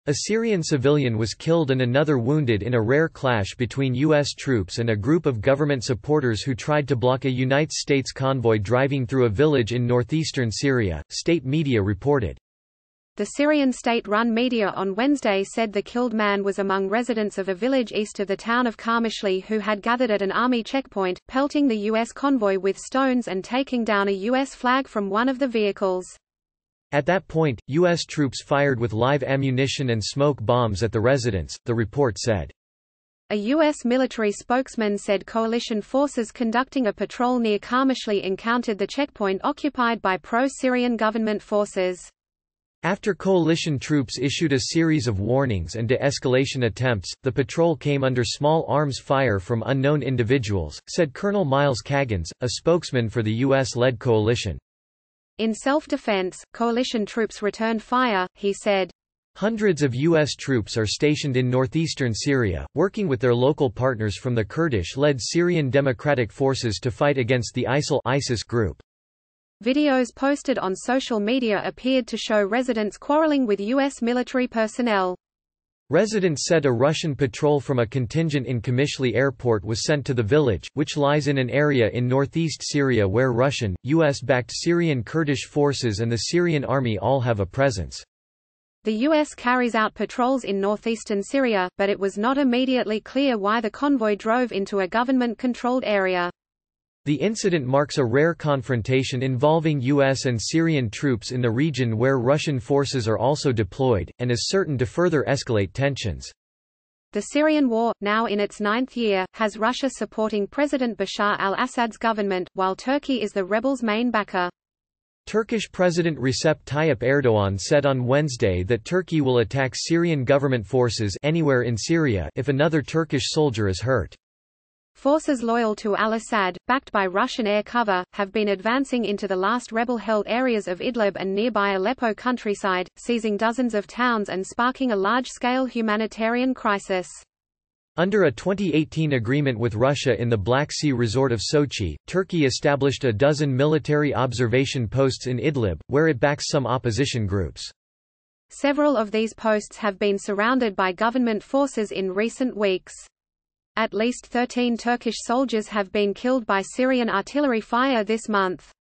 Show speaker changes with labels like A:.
A: A Syrian civilian was killed and another wounded in a rare clash between U.S. troops and a group of government supporters who tried to block a United States convoy driving through a village in northeastern Syria, state media reported.
B: The Syrian state-run media on Wednesday said the killed man was among residents of a village east of the town of Karmishli who had gathered at an army checkpoint, pelting the U.S. convoy with stones and taking down a U.S. flag from one of the vehicles.
A: At that point, U.S. troops fired with live ammunition and smoke bombs at the residents, the report said.
B: A U.S. military spokesman said coalition forces conducting a patrol near Karmishli encountered the checkpoint occupied by pro-Syrian government forces.
A: After coalition troops issued a series of warnings and de-escalation attempts, the patrol came under small arms fire from unknown individuals, said Colonel Miles Kaggans, a spokesman for the U.S.-led coalition.
B: In self-defense, coalition troops returned fire, he said.
A: Hundreds of U.S. troops are stationed in northeastern Syria, working with their local partners from the Kurdish-led Syrian Democratic Forces to fight against the ISIS group.
B: Videos posted on social media appeared to show residents quarreling with U.S. military personnel.
A: Residents said a Russian patrol from a contingent in Kamishli airport was sent to the village, which lies in an area in northeast Syria where Russian, U.S.-backed Syrian Kurdish forces and the Syrian army all have a presence.
B: The U.S. carries out patrols in northeastern Syria, but it was not immediately clear why the convoy drove into a government-controlled area.
A: The incident marks a rare confrontation involving U.S. and Syrian troops in the region where Russian forces are also deployed, and is certain to further escalate tensions.
B: The Syrian war, now in its 9th year, has Russia supporting President Bashar al-Assad's government, while Turkey is the rebels' main backer.
A: Turkish President Recep Tayyip Erdoğan said on Wednesday that Turkey will attack Syrian government forces anywhere in Syria if another Turkish soldier is hurt.
B: Forces loyal to al-Assad, backed by Russian air cover, have been advancing into the last rebel-held areas of Idlib and nearby Aleppo countryside, seizing dozens of towns and sparking a large-scale humanitarian crisis.
A: Under a 2018 agreement with Russia in the Black Sea resort of Sochi, Turkey established a dozen military observation posts in Idlib, where it backs some opposition groups.
B: Several of these posts have been surrounded by government forces in recent weeks. At least 13 Turkish soldiers have been killed by Syrian artillery fire this month.